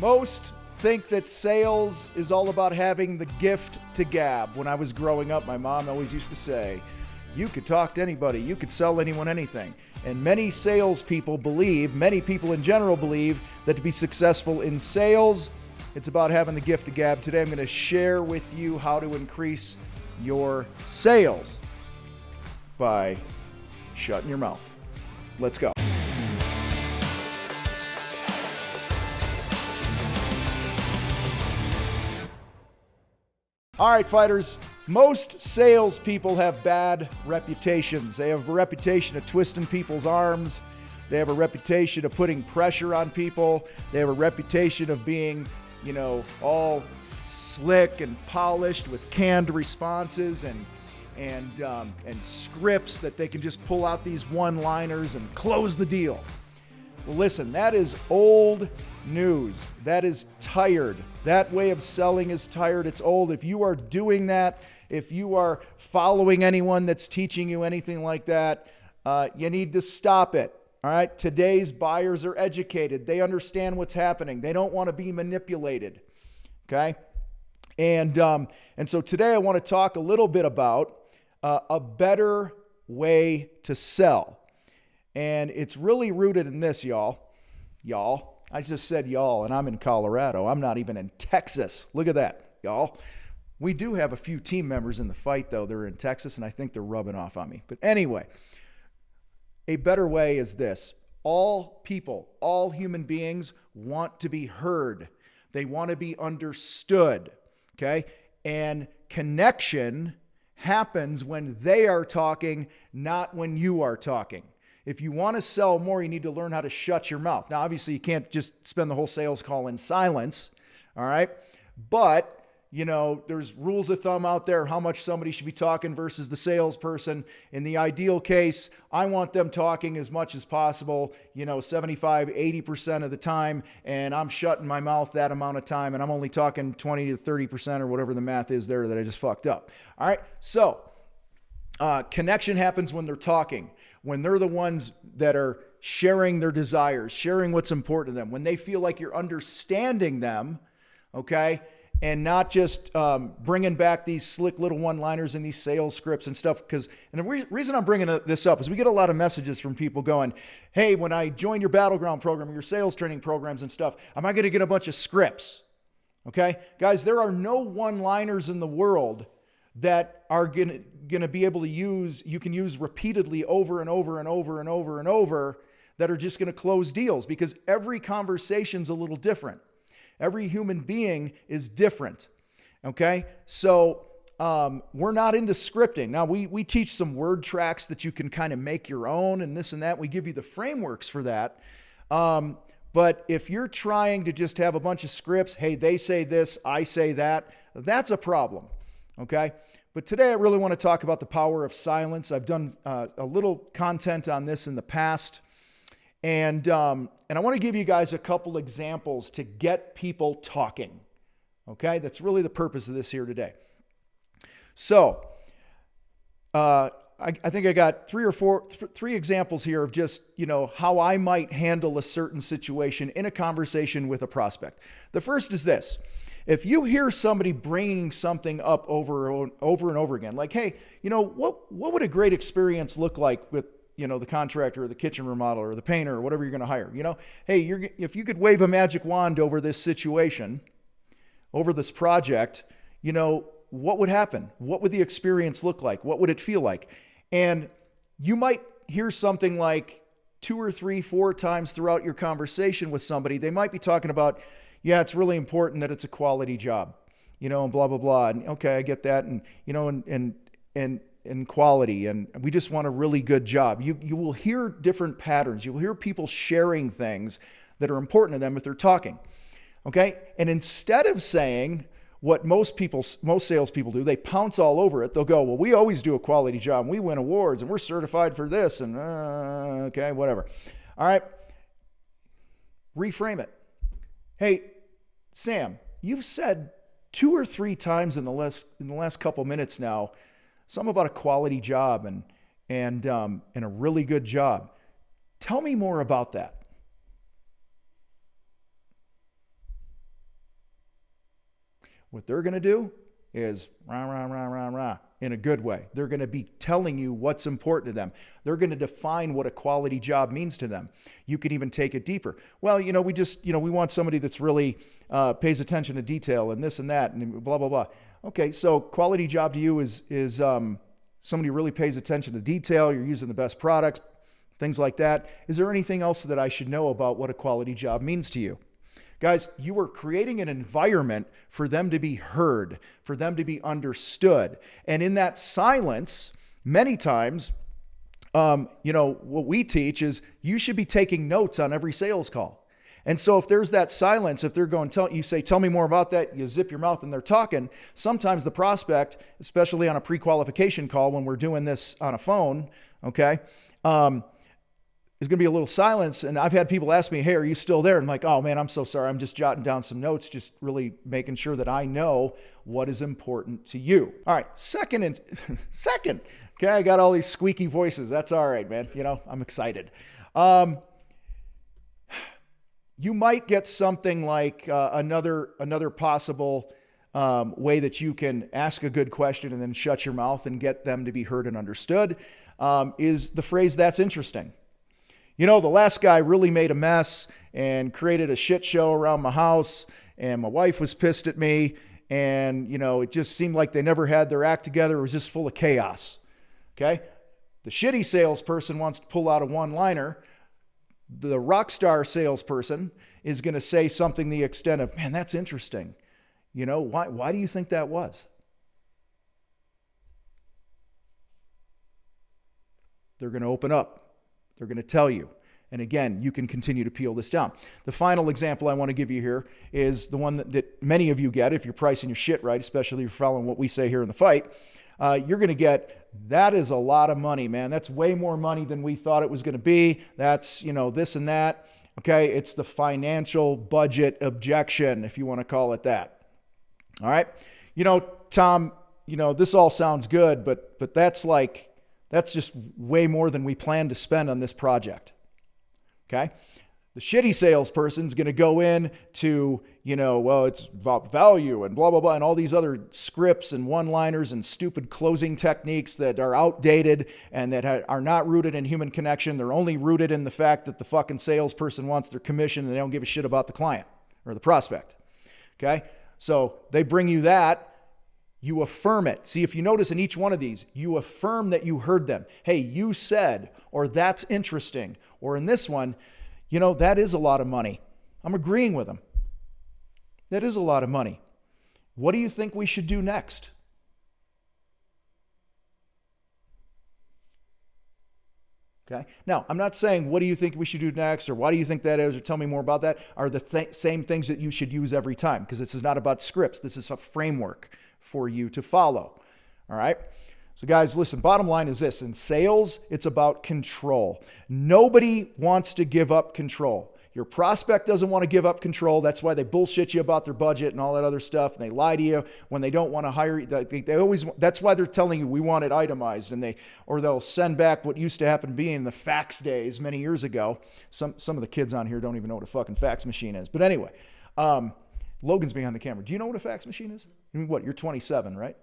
Most think that sales is all about having the gift to gab. When I was growing up, my mom always used to say, you could talk to anybody, you could sell anyone anything. And many salespeople believe, many people in general believe, that to be successful in sales, it's about having the gift to gab. Today I'm going to share with you how to increase your sales by shutting your mouth. Let's go. All right, fighters, most salespeople have bad reputations. They have a reputation of twisting people's arms. They have a reputation of putting pressure on people. They have a reputation of being, all slick and polished with canned responses and scripts that they can just pull out these one-liners and close the deal. Well, listen, that is old news. That is tired. That way of selling is tired. It's old. If you are doing that, if you are following anyone that's teaching you anything like that, you need to stop it. All right. Today's buyers are educated. They understand what's happening. They don't want to be manipulated. Okay. And so today I want to talk a little bit about a better way to sell. And it's really rooted in this, y'all. I just said y'all, and I'm in Colorado. I'm not even in Texas. Look at that, y'all. We do have a few team members in the fight, though. They're in Texas, and I think they're rubbing off on me. But anyway, a better way is this. All people, all human beings want to be heard. They want to be understood, okay? And connection happens when they are talking, not when you are talking. If you want to sell more, you need to learn how to shut your mouth. Now, obviously, you can't just spend the whole sales call in silence, all right? But, there's rules of thumb out there, how much somebody should be talking versus the salesperson. In the ideal case, I want them talking as much as possible, 75, 80% of the time, and I'm shutting my mouth that amount of time, and I'm only talking 20 to 30% or whatever the math is there that I just fucked up. All right, so connection happens when they're talking. When they're the ones that are sharing their desires, sharing what's important to them, when they feel like you're understanding them, okay, and not just bringing back these slick little one-liners and these sales scripts and stuff. And the reason I'm bringing this up is we get a lot of messages from people going, hey, when I join your battleground program or your sales training programs and stuff, am I going to get a bunch of scripts? Okay, guys, there are no one-liners in the world that are going to be able to you can use repeatedly over and over and over and over and over that are just going to close deals, because every conversation's a little different. Every human being is different. Okay. So, we're not into scripting. Now we teach some word tracks that you can kind of make your own and this and that. We give you the frameworks for that. But if you're trying to just have a bunch of scripts, hey, they say this, I say that, that's a problem. Okay. But today I really want to talk about the power of silence. I've done a little content on this in the past. And I want to give you guys a couple examples to get people talking. Okay. That's really the purpose of this here today. So, I think I got three examples here of just, how I might handle a certain situation in a conversation with a prospect. The first is this. If you hear somebody bringing something up over and over again, like, hey, what would a great experience look like with, the contractor or the kitchen remodeler or the painter or whatever you're going to hire, hey, if you could wave a magic wand over this situation, over this project, what would happen? What would the experience look like? What would it feel like? And you might hear something like 2 or 3, 4 times throughout your conversation with somebody. They might be talking about, yeah, it's really important that it's a quality job, and blah, blah, blah. And okay, I get that. And, and quality. And we just want a really good job. You will hear different patterns. You will hear people sharing things that are important to them if they're talking. Okay. And instead of saying what most salespeople do, they pounce all over it. They'll go, well, we always do a quality job and we win awards and we're certified for this and okay, whatever. All right. Reframe it. Hey, Sam, you've said 2 or 3 times in the last couple minutes now, something about a quality job and a really good job. Tell me more about that. What they're going to do is rah, rah, rah, rah, rah, in a good way. They're going to be telling you what's important to them. They're going to define what a quality job means to them. You can even take it deeper. Well, we want somebody that's really pays attention to detail and this and that and blah, blah, blah. Okay, so quality job to you is somebody who really pays attention to detail. You're using the best products, things like that. Is there anything else that I should know about what a quality job means to you? Guys, you are creating an environment for them to be heard, for them to be understood. And in that silence, many times, what we teach is you should be taking notes on every sales call. And so if there's that silence, if they're going, you say, tell me more about that, you zip your mouth and they're talking, sometimes the prospect, especially on a pre-qualification call when we're doing this on a phone, okay, there's going to be a little silence. And I've had people ask me, hey, are you still there? And I'm like, oh man, I'm so sorry. I'm just jotting down some notes, just really making sure that I know what is important to you. All right. Second. Okay. I got all these squeaky voices. That's all right, man. I'm excited. You might get something like another possible way that you can ask a good question and then shut your mouth and get them to be heard and understood is the phrase, that's interesting. The last guy really made a mess and created a shit show around my house, and my wife was pissed at me, and, it just seemed like they never had their act together. It was just full of chaos, okay? The shitty salesperson wants to pull out a one-liner. The rock star salesperson is going to say something to the extent of, man, that's interesting. Why do you think that was? They're going to open up. They're going to tell you. And again, you can continue to peel this down. The final example I want to give you here is the one that many of you get if you're pricing your shit right, especially if you're following what we say here in the fight. You're going to get, that is a lot of money, man. That's way more money than we thought it was going to be. That's, this and that. Okay, it's the financial budget objection, if you want to call it that. All right. Tom, this all sounds good, but that's just way more than we plan to spend on this project. Okay. The shitty salesperson's going to go in to, it's about value and blah, blah, blah, and all these other scripts and one-liners and stupid closing techniques that are outdated and that are not rooted in human connection. They're only rooted in the fact that the fucking salesperson wants their commission and they don't give a shit about the client or the prospect. Okay. So they bring you that. You affirm it. See, if you notice in each one of these, you affirm that you heard them. Hey, you said, or that's interesting. Or in this one, that is a lot of money. I'm agreeing with them. That is a lot of money. What do you think we should do next? Okay. Now, I'm not saying what do you think we should do next or why do you think that is or tell me more about that are the same things that you should use every time, because this is not about scripts. This is a framework for you to follow. All right. So guys, listen, bottom line is this. In sales, it's about control. Nobody wants to give up control. Your prospect doesn't want to give up control. That's why they bullshit you about their budget and all that other stuff. And they lie to you when they don't want to hire you. They always, that's why they're telling you we want it itemized, or they'll send back what used to happen being in the fax days many years ago. Some of the kids on here don't even know what a fucking fax machine is. But anyway, Logan's behind the camera. Do you know what a fax machine is? I mean, what? You're 27, right?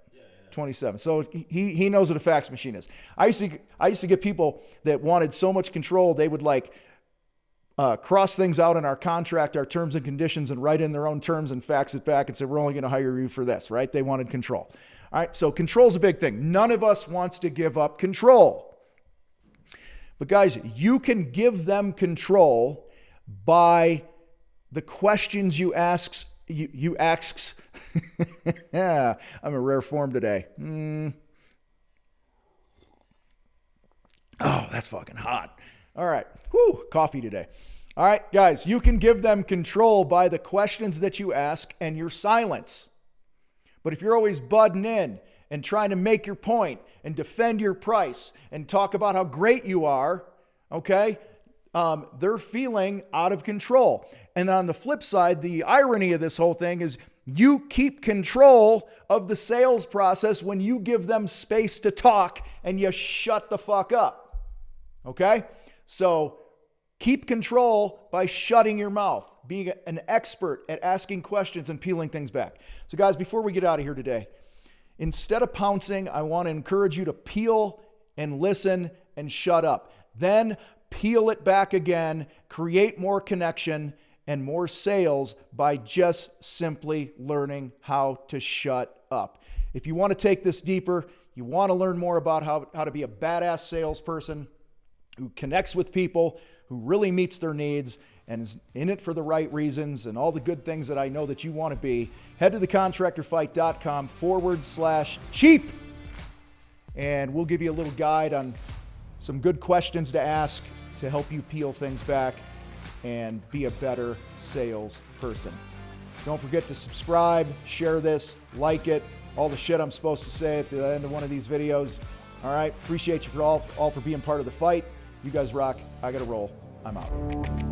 27. So he knows what a fax machine is. I used to get people that wanted so much control, they would cross things out in our contract, our terms and conditions, and write in their own terms and fax it back and say, we're only going to hire you for this, right? They wanted control. All right. So control is a big thing. None of us wants to give up control. But guys, you can give them control by the questions you ask. You asks. Yeah, I'm in rare form today. Oh, that's fucking hot. All right. Whew, coffee today. All right, guys, you can give them control by the questions that you ask and your silence. But if you're always butting in and trying to make your point and defend your price and talk about how great you are, okay, they're feeling out of control. And on the flip side, the irony of this whole thing is you keep control of the sales process when you give them space to talk and you shut the fuck up. Okay? So keep control by shutting your mouth. being an expert at asking questions and peeling things back. So guys, before we get out of here today, instead of pouncing, I want to encourage you to peel and listen and shut up. Then peel it back again, create more connection and more sales by just simply learning how to shut up. If you want to take this deeper, you want to learn more about how to be a badass salesperson who connects with people, who really meets their needs and is in it for the right reasons and all the good things that I know that you want to be, head to thecontractorfight.com/cheap, and we'll give you a little guide on some good questions to ask to help you peel things back and be a better salesperson. Don't forget to subscribe, share this, like it, all the shit I'm supposed to say at the end of one of these videos. All right, appreciate you all for being part of the fight. You guys rock. I gotta roll. I'm out.